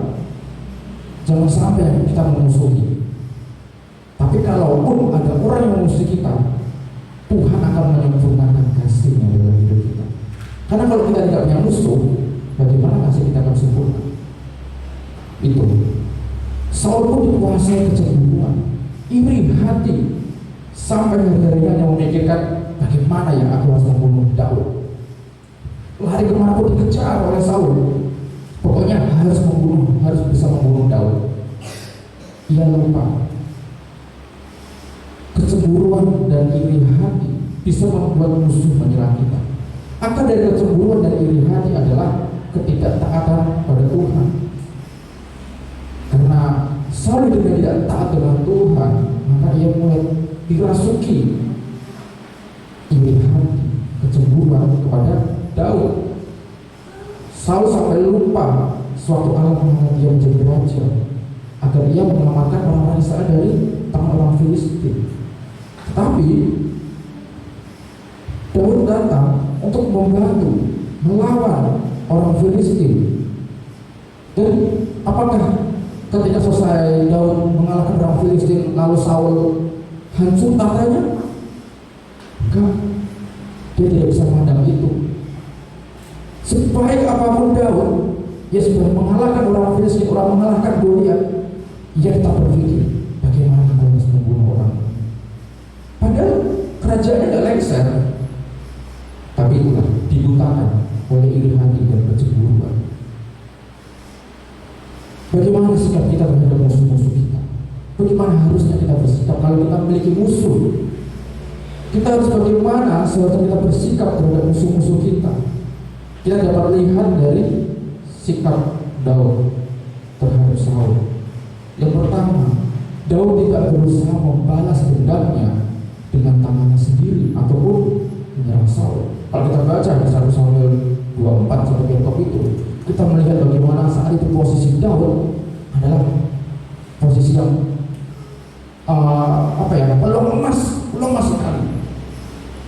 Jangan sampai kita memusuhi. Tapi kalaupun ada orang yang memusuhi kita, Tuhan akan menyempurnakan kasih-Nya dalam hidup kita. Karena kalau kita tidak punya musuh, bagaimana kasih kita akan sempurna? Itu. Saul pun dikuasai kecemburuan, iri hati, sampai hari-harinya yang memikirkan bagaimana ya aku harus membunuh Daud. Lari kemana pun dikejar oleh Saul. Pokoknya harus bisa membunuh Daud. Ia lupa kecemburuan dan iri hati bisa membuat musuh menyerang kita. Akar dari kecemburuan dan iri hati adalah ketidaktaatan pada Tuhan. Karena Saul dengan tidak taat dengan Tuhan, maka ia mulai dirasuki iri hati, kecemburuan kepada Daud. Saul sampai lupa suatu Allah mengangkat dia menjadi raja agar ia menyelamatkan orang-orang Israel dari tangan orang Filistin. Tetapi Daud datang untuk membantu melawan orang Filistin. Dan apakah ketika selesai Daud mengalahkan orang Filistin lalu Saul hancur tatanya? Enggak, dia tidak bisa memandang itu. Sebaik apapun Daud, ia sudah mengalahkan orang Filistin, orang mengalahkan Goliat, ia tetap berpikir bagaimana kita harus membunuh orang. Padahal kerajaannya tidak lengser, tapi itulah dibutakan oleh iri hati dan kecemburuan. Bagaimana sikap kita terhadap musuh-musuh kita? Bagaimana harusnya kita bersikap kalau kita memiliki musuh? Kita harus bagaimana seharusnya kita bersikap terhadap musuh-musuh kita? Kita dapat lihat dari sikap Daud terhadap Saul. Yang pertama, Daud tidak berusaha membalas dendamnya dengan tangannya sendiri ataupun menyerang Saul. Kalau kita baca di 1 Samuel 24 sampai itu, kita melihat bagaimana saat itu posisi Daud adalah posisi yang peluang emas sekali.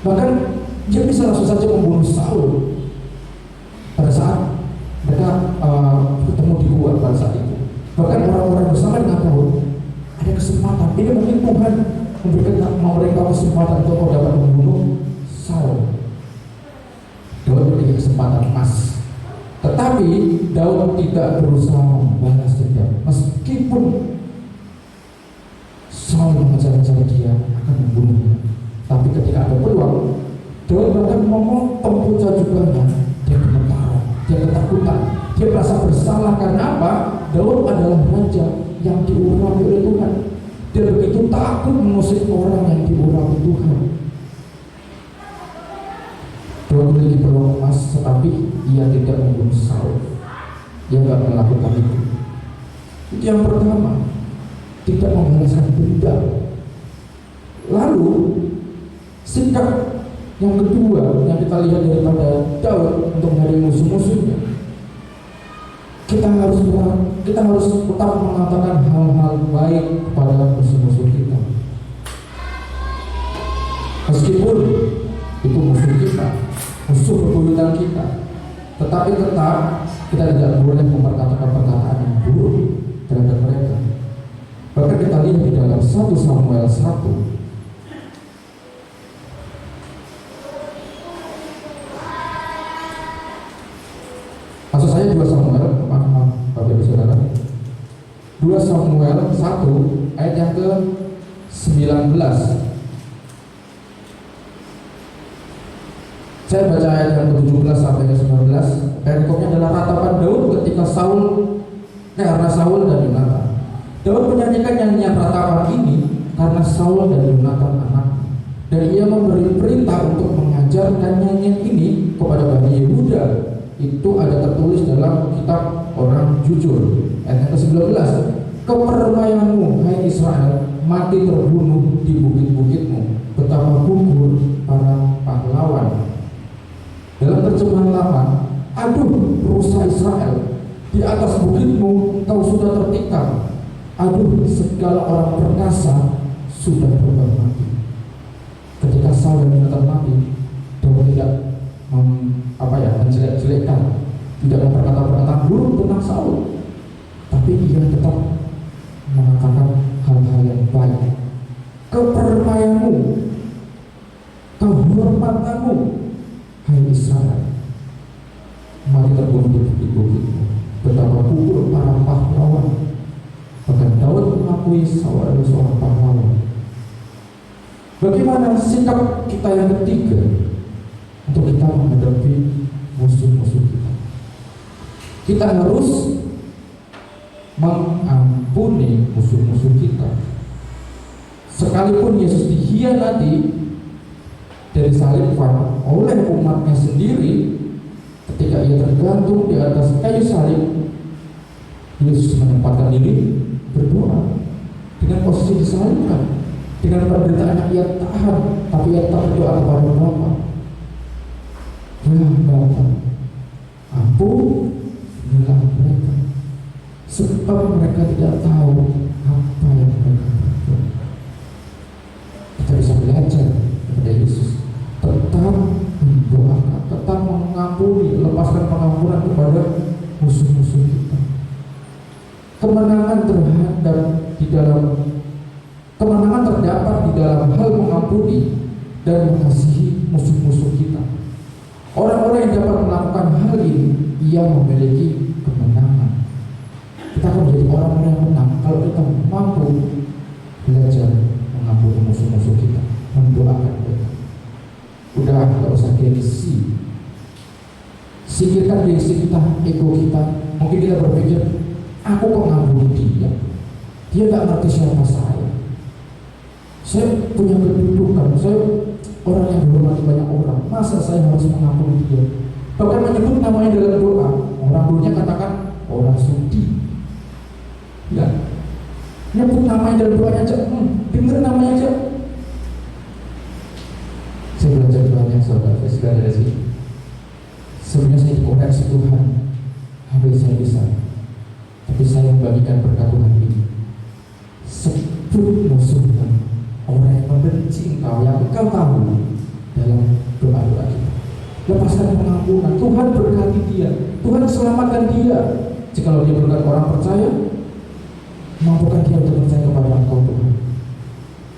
Bahkan dia bisa langsung saja membunuh Saul pada saat mereka ketemu di gua pada saat itu. Bahkan orang-orang bersama dengan Daud ada kesempatan. Ini mungkin Tuhan memberikan mereka kesempatan untuk dapat membunuh Saul. Daud memiliki kesempatan emas. Tetapi Daud tidak berusaha membalas dendam. Meskipun Saul mengejar-ngejar dia akan membunuhnya, tapi ketika ada peluang, Daud bahkan memotong puncak jubahnya. Dia gemetar, dia ketakutan, dia merasa bersalah. Karena apa? Daud adalah raja yang diurapi oleh Tuhan. Dia begitu takut mengusir orang yang diurapi Tuhan. Daud memiliki peluang emas, tetapi ia tidak membunuh Saul. Dia tidak melakukan itu. Itu yang pertama, tidak membalaskan dendam. Lalu sikap yang kedua yang kita lihat daripada Daud untuk menghadapi musuh-musuhnya, kita harus tetap mengatakan hal-hal baik kepada musuh-musuh kita. Meskipun itu musuh kita, musuh bebuyutan kita, tetapi tetap kita tidak boleh memperkatakan perkataan yang buruk terhadap mereka. Bahkan kita lihat di dalam 1 Samuel 1. Maksud saya 2 Samuel, maaf Bapak Ibu Saudara. 2 Samuel 1 ayat yang ke-19. Saya baca ayat yang ke-17 sampai ke-19. Perikopnya adalah ratapan Daud ketika karena Saul dan Yonatan. Daud menyanyikan nyanyian ratapan ini karena Saul dan Yonatan anaknya. Dan ia memberi perintah untuk mengajarkan nyanyian ini kepada Bani Yehuda. Itu ada tertulis dalam kitab Orang Jujur ayat yang ke-19. Kepermayanmu hai Israel, mati terbunuh di bukit-bukitmu, betapa gugur para pahlawan. Dalam terjemahan lama, aduh rusa Israel, Di atas bukitmu engkau sudah tertikam. Aduh, segala orang perkasa sudah berbuat mati. Ketika Saul dan Yonatan mati, Daud tidak menjelek-jelekkan, tidak berkata-kata buruk tentang Saul, tapi ia tetap mengatakan hal-hal yang baik. Kepermayaanmu, kehormatanmu, hai Israel, mari terbunuh di bukit-bukitmu. Betapa gugur para pahlawan. Bahkan Daud mengakui Saul adalah seorang pahlawan. Bagaimana sikap kita yang ketiga untuk kita menghadapi musuh-musuh kita? Kita harus mengampuni musuh-musuh kita. Sekalipun Yesus dikhianati dan disalibkan oleh umatnya sendiri, ketika ia tergantung di atas kayu salib, Yesus menyempatkan diri berdoa dengan posisi disalibkan, dengan penderitaannya ia tahan, tapi ia tak berdoa kepada Bapa. Ya Bapa, ampunilah mereka, sebab mereka tidak tahu apa yang mereka berbuat. Kita bisa belajar kepada Yesus, tetap mendoakan, tetap mengampuni, lepaskan pengampunan kepada musuh-musuh kita. Kemenangan terdapat di dalam hal mengampuni dan mengasihi musuh-musuh kita. Orang-orang yang dapat melakukan hal ini, ia memiliki kemenangan. Kita akan menjadi orang-orang yang menang kalau kita mampu belajar mengampuni musuh-musuh kita, mendoakan mereka. Udah, gak usah gengsi. Singkirkan gengsi kita, ego kita. Mungkin kita berpikir, aku kok ngampuni dia? Dia gak ngerti siapa saya. Saya punya kedudukan, saya orang yang dihormati banyak orang. Masa saya harus mengampuni dia? Bahkan menyebut namanya dalam doa. Orang dulunya katakan orang sudi. Ya, nyebut namanya dalam doanya aja, dengar namanya aja. Saya belajar banyak saudara, saya sudah dari sini. Sebenarnya saya dikoreksi Tuhan, habis saya bisa. Tapi saya membagikan berkat Tuhan ini. Sebut musuhmu, orang yang membenci engkau, yang engkau tahu, dalam doa-doa kita. Lepaskan pengampunan, Tuhan berkati dia, Tuhan selamatkan dia. Jikalau dia berkat orang percaya, mampukan dia untuk percaya kepada engkau Tuhan.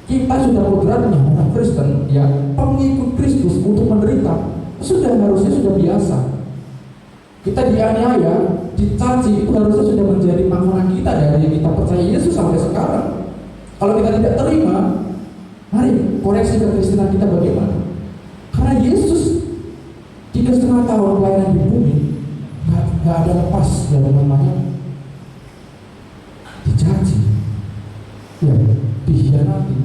Kita sudah kodratnya orang Kristen, ya pengikut Kristus untuk menderita, harusnya sudah biasa. Kita dianiaya, dicaci, itu harusnya sudah menjadi makanan kita dari kita percaya Yesus sampai sekarang. Kalau kita tidak terima, mari koreksi kekristenan kita bagaimana. Karena Yesus 3,5 tahun pelayanan di bumi, nggak ada lepas dari namanya dicaci, ya dikhianati.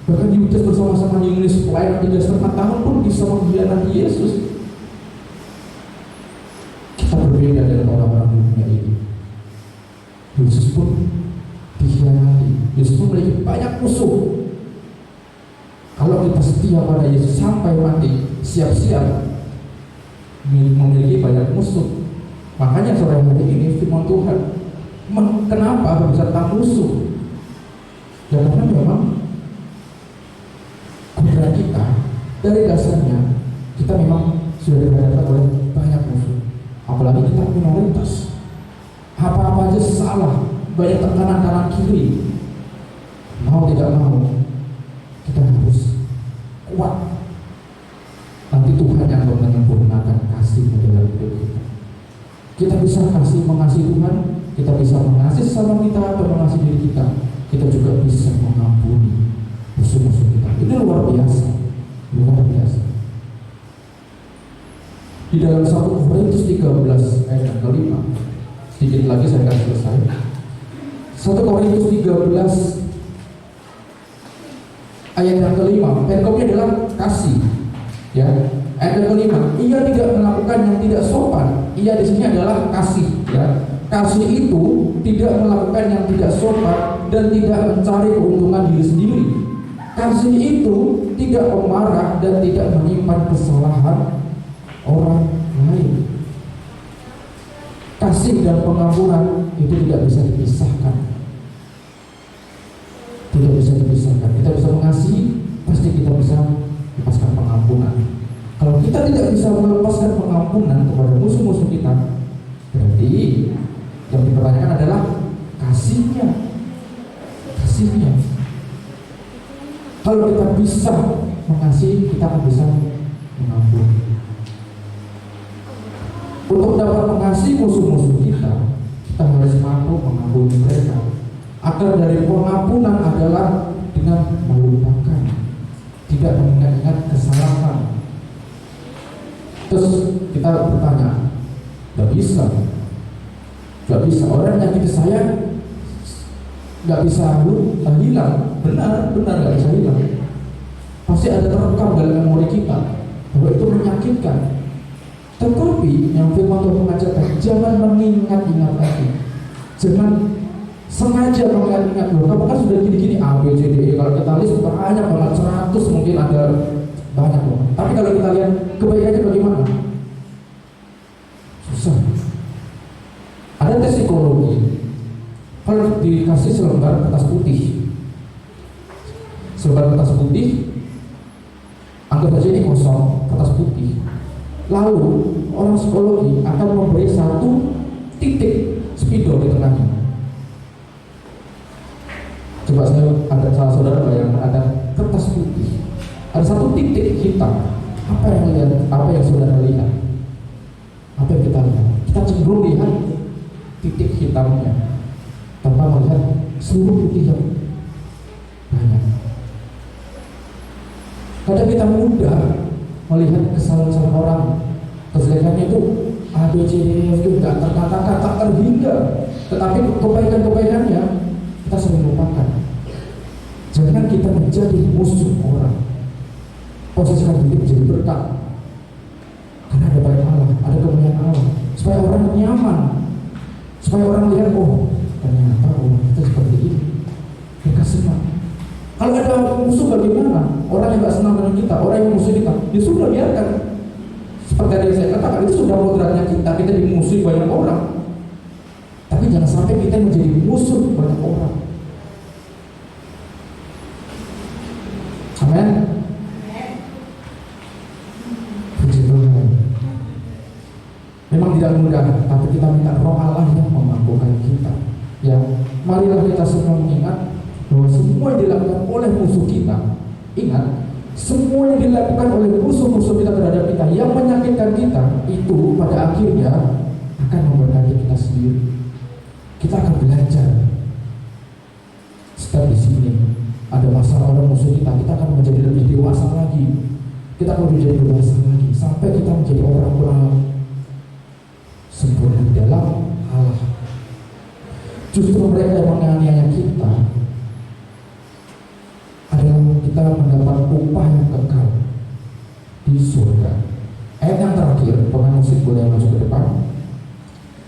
Bahkan Yudas bersama-sama di Inggris pelayanan 3,5 tahun pun bisa mengkhianati Yesus. Kita berbeda dengan orang-orang dunia ini. Yesus pun dikhianati. Yesus pun memiliki banyak musuh. Kalau kita setia pada Yesus sampai mati, siap-siap memiliki banyak musuh. Makanya sore hari ini firman Tuhan, kenapa berbicara tentang musuh? Ya karena memang kudrat kita dari dasarnya kita memang sudah dihadapkan oleh banyak musuh. Apalagi kita minoritas, apa-apa aja salah, banyak tekanan kanan kiri. Mau tidak mau, kita harus kuat. Nanti Tuhan yang akan menyempurnakan kasih dalam hidup kita. Kita bisa mengasihi Tuhan, kita bisa mengasihi sesama kita atau mengasihi diri kita. Kita juga bisa mengampuni musuh-musuh kita. Itu luar biasa, luar biasa. Di dalam 1 Korintus 13 ayat yang ke-5, sedikit lagi saya akan selesai. 1 Korintus 13 ayat yang ke-5, perikopnya adalah kasih. Ya, ayat yang ke-5, ia tidak melakukan yang tidak sopan. Ia di sini adalah kasih. Ya, kasih itu tidak melakukan yang tidak sopan dan tidak mencari keuntungan diri sendiri. Kasih itu tidak pemarah dan tidak menyimpan kesalahan orang lain. Kasih kasih dan pengampunan itu tidak bisa dipisahkan. Tidak bisa dipisahkan. Kita bisa mengasihi, pasti kita bisa melepaskan pengampunan. Kalau kita tidak bisa melepaskan pengampunan kepada musuh-musuh kita, berarti yang dipertanyakan adalah kasihnya. Kasihnya. Kalau kita bisa mengasihi, kita akan bisa mengampuni. Untuk dapat mengasihi musuh-musuh kita, kita harus mampu mengampuni mereka. Akar dari pengampunan adalah dengan melupakan, tidak mengingat-ingat kesalahan. Terus kita bertanya, gak bisa orang yang kita sayang gak bisa hilang. Benar gak bisa hilang. Pasti ada terekam dalam memori kita bahwa itu menyakitkan. Tetapi yang firman Tuhan mengajarkan, jangan mengingat-ingat lagi. Jangan sengaja mengingat-ingat. Loh, kamu kan sudah gini-gini A, B, C, D, E. Kalau kita list banyak banget, 100 mungkin ada banyak loh. Tapi kalau kita lihat kebaikannya bagaimana? Susah. Ada tes psikologi. Kalau dikasih selembar kertas putih, anggap aja ini kosong, kertas putih. Lalu orang psikologi akan memberi satu titik spidol di tengahnya. Coba ada salah saudara bayangkan ada kertas putih, ada satu titik hitam. Apa yang saudara lihat? Apa yang kita lihat? Kita cenderung lihat titik hitamnya tanpa melihat seluruh putih yang banyak. Kadang kita mudah melihat kesalahan orang, kejelekannya itu A, B, C, D, E, F itu tidak terkatakan, tak terhingga. Tetapi kebaikan-kebaikannya kita sering lupakan. Jangan kita menjadi musuh orang. Posisikan diri menjadi berkat. Karena ada baik Allah, ada kemuliaan Allah. Supaya orang nyaman, supaya orang lihat, oh ternyata orang kita seperti ini. Mereka senang. Kalau ada musuh bagaimana? Orang yang gak senang dengan kita, orang yang musuh kita, ya sudah biarkan. Seperti yang saya katakan, itu sudah kodratnya kita dimusuhi banyak orang. Tapi jangan sampai kita menjadi musuh banyak orang. Amin. Puji Tuhan. Memang tidak mudah, tapi kita minta Roh Allah yang memampukan kita. Ya, marilah kita semua mengingat bahwa semua yang dilakukan oleh musuh kita, ingat, semua yang dilakukan oleh musuh-musuh kita terhadap kita yang menyakitkan kita, itu pada akhirnya akan memberkati kita sendiri. Kita akan belajar. Setelah di sini ada masalah oleh musuh kita, kita akan menjadi lebih dewasa lagi. Kita akan menjadi dewasa lagi sampai kita menjadi orang-orang sempurna di dalam Allah. Justru mereka yang menganiaya kita adalah kita mendapat upah yang kekal di surga. Ayat yang terakhir, pemain musik boleh masuk ke depan.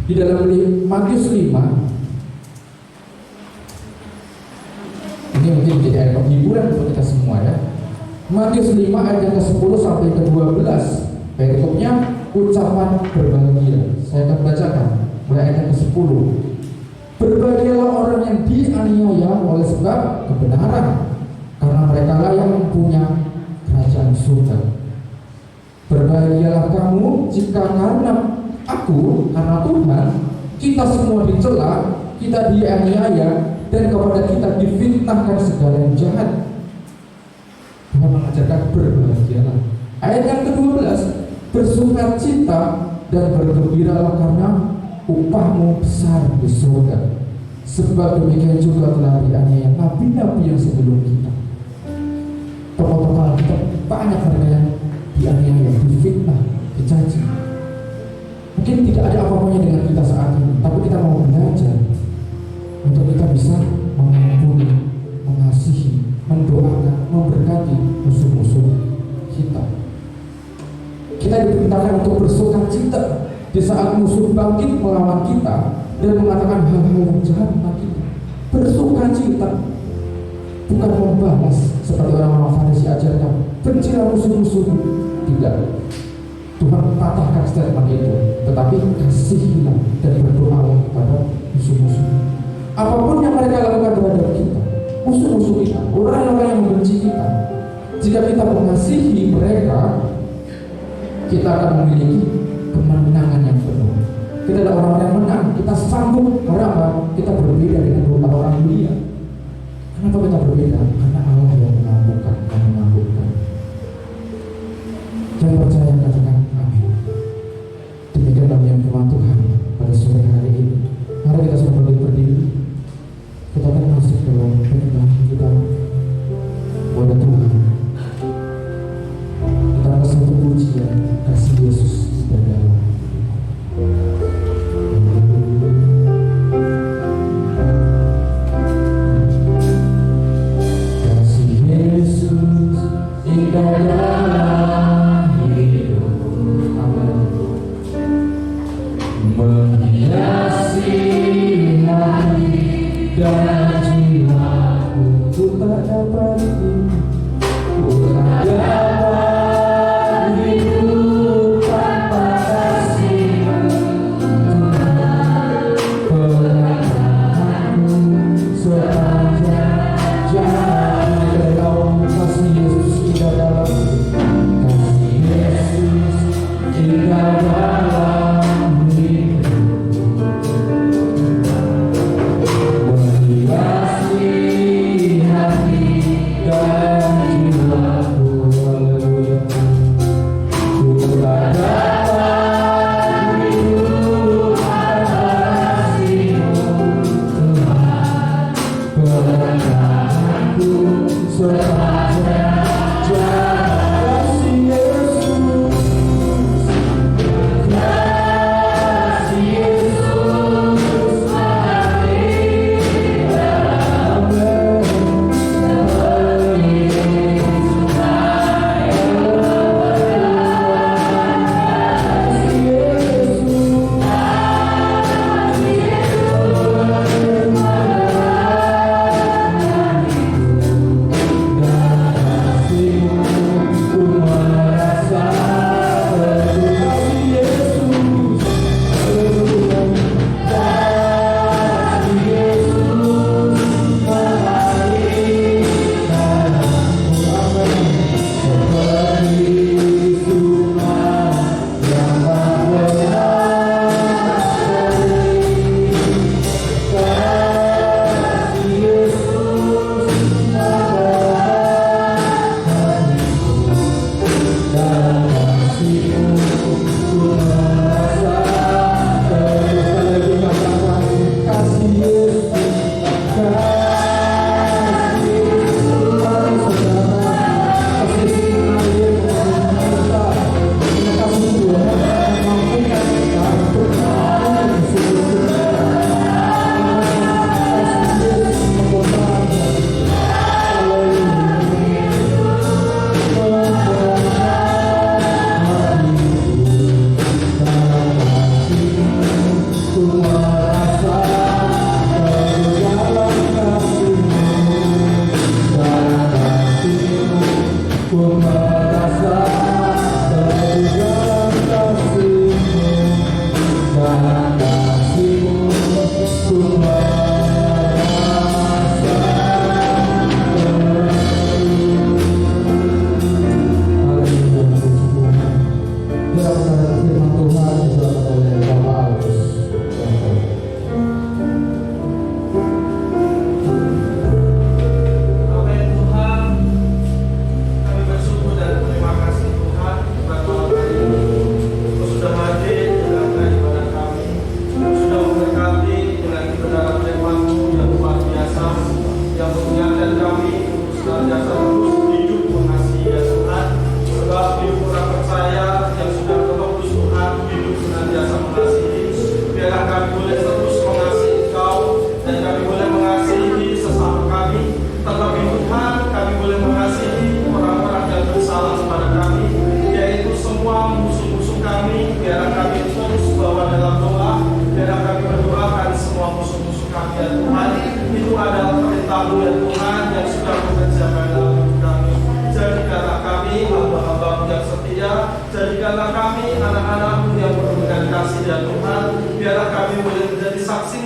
Di dalam Matius 5, ini mungkin menjadi ayat penghiburan untuk kita semua ya. Matius 5 ayat yang ke-10 sampai ke-12. Berikutnya ucapan berbahagia. Saya akan bacakan mulai ayat yang ke-10. Berbahagialah orang yang dianiaya oleh sebab kebenaran, karena mereka lah yang mempunyai kerajaan surga. Berbahagialah kamu jika karena aku, karena Tuhan, kita semua dicela, kita dianiaya, dan kepada kita difitnahkan segala yang jahat. Tuhan mengajarkan berbahagialah. Ayat yang ke-12, bersukacita dan bergembiralah karena upahmu besar di surga. Sebab demikian juga telah dianiaya nabi-nabi yang sebelum kita. Tokoh-tokoh kita banyak mereka yang dianiaya, difitnah, dicaci. Mungkin tidak ada apa-apanya dengan kita saat ini, tapi kita mau belajar untuk kita bisa mengampuni, mengasihi, mendoakan, memberkati musuh-musuh kita. Kita diperintahkan untuk bersukacita di saat musuh bangkit melawan kita dan mengatakan hal-hal yang jahat tentang kita. Bersukacita, bukan membalas seperti orang-orang Farisi ajarkan, bencilah musuh-musuh. Tidak. Tuhan patahkan statement itu. tetapi kasihilah dan berdoalah kepada musuh-musuh. Apapun yang mereka lakukan terhadap kita, musuh-musuh kita, orang-orang yang membenci kita, jika kita mengasihi mereka, kita akan memiliki kemenangan yang penuh. Kita adalah orang yang menang. Kita sanggup. Karena apa? Kita berbeda dengan orang dunia. Kenapa kita berbeda? Karena Allah yang mengampunkan, yang mengampunkan. Yang percaya katakan amin. Demikianlah yang firman Tuhan pada sore hari ini. Mari kita semua berdiri. Kita akan masuk dalam penyembahan kita kepada Tuhan. Kita akan satu pujian kasih Yesus di dalam. Kasih Yesus indah dalam hidup, menghiasi hati dan jiwaku. Ku tak dapat hidup, ku tak dapat hidup tanpa kasih-Mu. Pengakuanmu sepanjang jalan. Kasih Yesus indah dalam hidup, kasih Yesus indah dalam hidup, menghiasi hati dan jiwaku. Haleluya. Ku tak dapat hidup tanpa kasih-Mu, Tuhan. Pengakuanku sepanjang jalan. Kasih Yesus,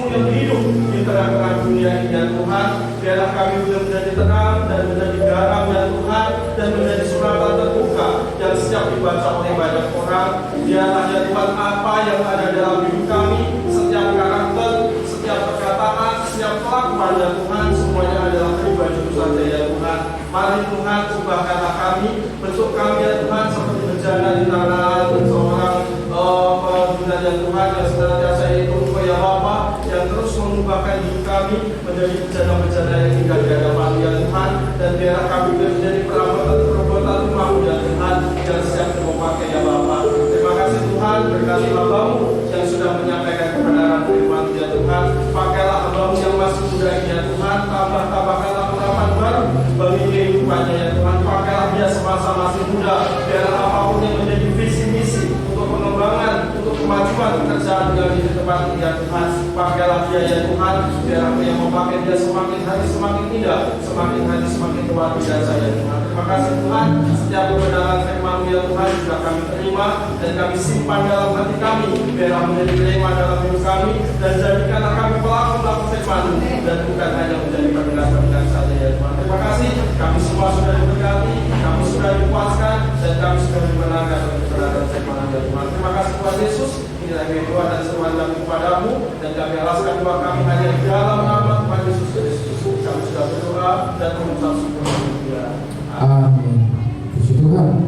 sungguh-sungguh yang hidup di tengah-tengah dunia ini ya Tuhan. Biarlah kami boleh menjadi terang dan menjadi garam ya Tuhan, dan menjadi suratan terbuka yang siap dibaca oleh banyak orang. Biarlah ya Tuhan apa yang ada dalam hidup kami, setiap karakter, setiap perkataan, setiap kelakuan ya Tuhan, semuanya adalah pribadi saja ya Tuhan. Mari Tuhan ubahkanlah kami, bentuk kami ya Tuhan seperti bejana di tangan seorang pengguna ya Tuhan yang senantiasa itu ya Bapa, yang terus mengubahkan hidup kami menjadi bejana-bejana yang tinggal di hadapan ya Tuhan. Dan biarlah kami menjadi perbuatan rumah-Mu ya Tuhan yang siap memakai ya Bapa. Terima kasih Tuhan, berkati hamba-Mu yang sudah menyampaikan kebenaran firman ya Tuhan. Pakailah hamba-Mu yang masih muda ini ya Tuhan, tambahkanlah harapan baru bagi kehidupannya ya Tuhan. Pakailah dia semasa masih muda, biarlah apapun yang menjadi visi misi untuk pengembangan, untuk kemajuan pekerjaan yang di tempat ini ya Tuhan. Pakailah dia ya Tuhan, biarlah yang memakai dia semakin hari semakin indah, semakin hari semakin luar biasa ya Tuhan. Terima kasih Tuhan, setiap kebenaran firman ya Tuhan sudah kami terima dan kami simpan dalam hati kami, biarlah menjadi terima dalam hidup kami, dan jadikanlah kami pelaku-pelaku firman dan bukan hanya menjadi pendengar-pendengar saja ya Tuhan. Terima kasih, kami semua sudah diberkati, kami sudah dipuaskan, dan kami sudah dimenangkan oleh kebenaran firman ya Tuhan. Terima kasih Tuhan Yesus. Inilah doa dan seruan kami kepadamu, dan kami alaskan doa kami hanya di dalam nama Tuhan Yesus Kristus. Kami sudah berdoa dan mengucap syukur. Amin. Puji Tuhan.